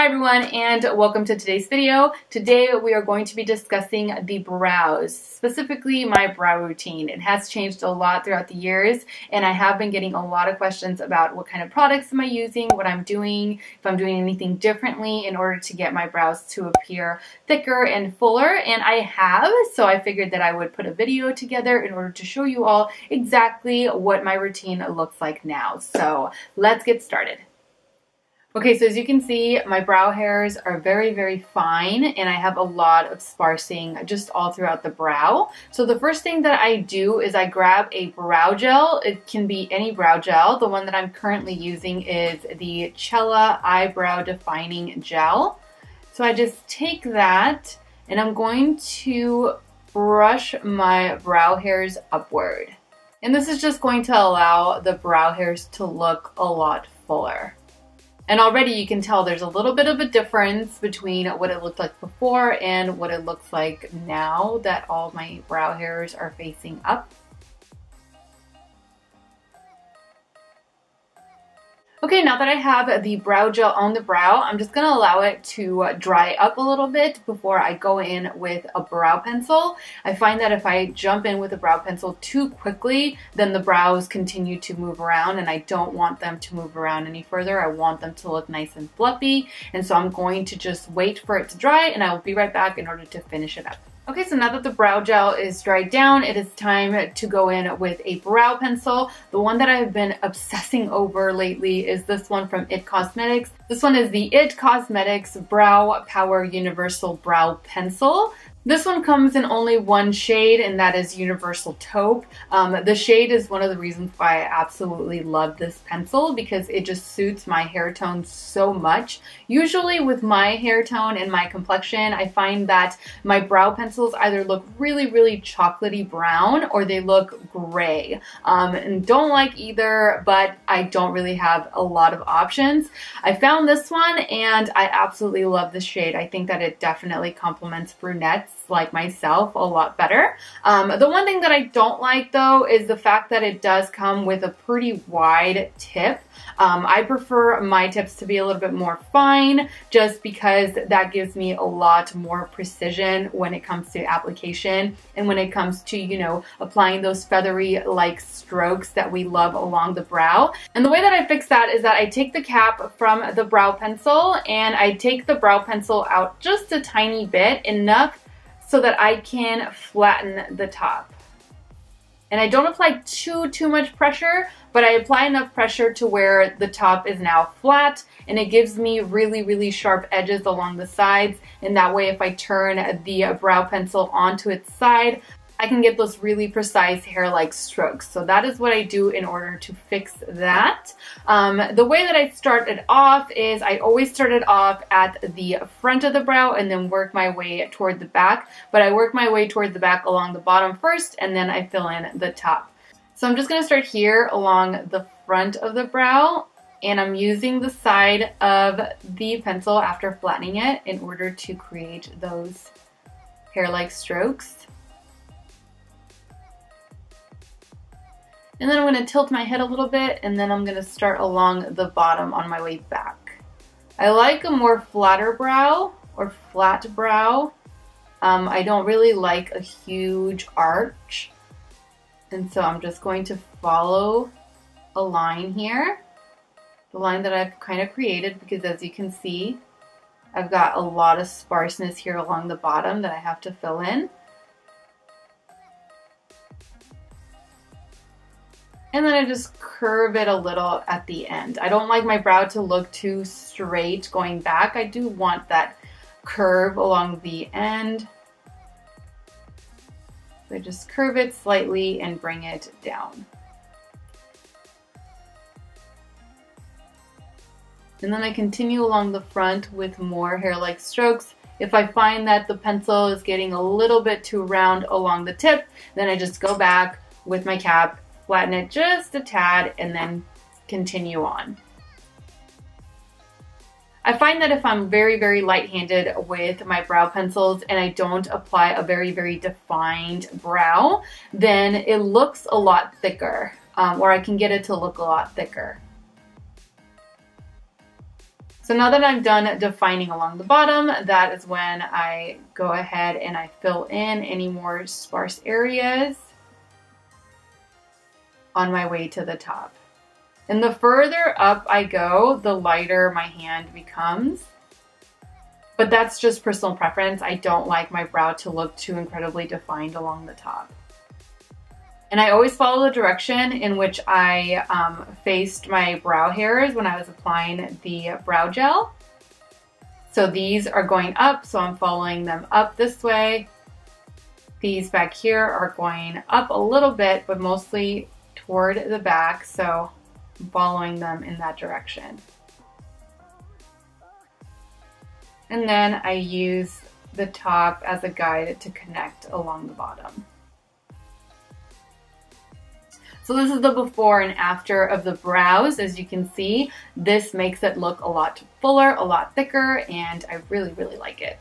Hi everyone and welcome to today's video. Today we are going to be discussing the brows, specifically my brow routine. It has changed a lot throughout the years and I have been getting a lot of questions about what kind of products am I using, what I'm doing, if I'm doing anything differently in order to get my brows to appear thicker and fuller, and I have, so I figured that I would put a video together in order to show you all exactly what my routine looks like now. So let's get started. Okay, so as you can see, my brow hairs are very fine and I have a lot of sparsing just all throughout the brow. So the first thing that I do is I grab a brow gel. It can be any brow gel. The one that I'm currently using is the Chella Eyebrow Defining Gel. So I just take that and I'm going to brush my brow hairs upward. And this is just going to allow the brow hairs to look a lot fuller. And already you can tell there's a little bit of a difference between what it looked like before and what it looks like now that all my brow hairs are facing up. Okay, now that I have the brow gel on the brow, I'm just going to allow it to dry up a little bit before I go in with a brow pencil. I find that if I jump in with a brow pencil too quickly, then the brows continue to move around and I don't want them to move around any further. I want them to look nice and fluffy, and so I'm going to just wait for it to dry and I will be right back in order to finish it up. Okay, so now that the brow gel is dried down, it is time to go in with a brow pencil. The one that I've been obsessing over lately is this one from IT Cosmetics. This one is the IT Cosmetics Brow Power Universal Brow Pencil. This one comes in only one shade, and that is Universal Taupe. The shade is one of the reasons why I absolutely love this pencil, because it just suits my hair tone so much. Usually with my hair tone and my complexion, I find that my brow pencils either look really chocolatey brown or they look gray. And don't like either, but I don't really have a lot of options. I found this one and I absolutely love this shade. I think that it definitely complements brunettes like myself a lot better. The one thing that I don't like though is the fact that it does come with a pretty wide tip. I prefer my tips to be a little bit more fine just because that gives me a lot more precision when it comes to application and when it comes to, you know, applying those feathery like strokes that we love along the brow. And the way that I fix that is that I take the cap from the brow pencil and I take the brow pencil out just a tiny bit, enough so that I can flatten the top. And I don't apply too much pressure, but I apply enough pressure to where the top is now flat and it gives me really sharp edges along the sides. And that way if I turn the brow pencil onto its side, I can get those really precise hair-like strokes. So that is what I do in order to fix that. The way that I started off is I always started off at the front of the brow and then work my way toward the back. But I work my way toward the back along the bottom first and then I fill in the top. So I'm just going to start here along the front of the brow, and I'm using the side of the pencil after flattening it in order to create those hair-like strokes. And then I'm going to tilt my head a little bit and then I'm going to start along the bottom on my way back. I like a more flatter brow or flat brow. I don't really like a huge arch. And so I'm just going to follow a line here. The line that I've kind of created, because as you can see, I've got a lot of sparseness here along the bottom that I have to fill in. And then I just curve it a little at the end. I don't like my brow to look too straight going back. I do want that curve along the end. So I just curve it slightly and bring it down. And then I continue along the front with more hair-like strokes. If I find that the pencil is getting a little bit too round along the tip, then I just go back with my cap, flatten it just a tad, and then continue on. I find that if I'm very light-handed with my brow pencils and I don't apply a very defined brow, then it looks a lot thicker, or I can get it to look a lot thicker. So now that I'm done defining along the bottom, that is when I go ahead and I fill in any more sparse areas on my way to the top. And the further up I go, the lighter my hand becomes. But that's just personal preference. I don't like my brow to look too incredibly defined along the top. And I always follow the direction in which I faced my brow hairs when I was applying the brow gel. So these are going up, so I'm following them up this way. These back here are going up a little bit, but mostly toward the back, so I'm following them in that direction. And then I use the top as a guide to connect along the bottom. So this is the before and after of the brows. As you can see, this makes it look a lot fuller, a lot thicker, and I really, really like it.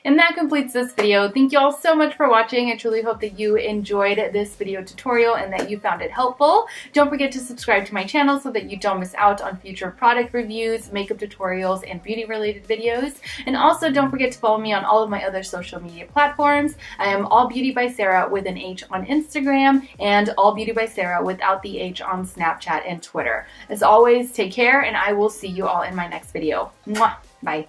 And that completes this video. Thank you all so much for watching. I truly hope that you enjoyed this video tutorial and that you found it helpful. Don't forget to subscribe to my channel so that you don't miss out on future product reviews, makeup tutorials, and beauty related videos. And also don't forget to follow me on all of my other social media platforms. I am All Beauty by Sarah with an H on Instagram and All Beauty by Sarah without the H on Snapchat and Twitter. As always, take care and I will see you all in my next video. Mwah! Bye.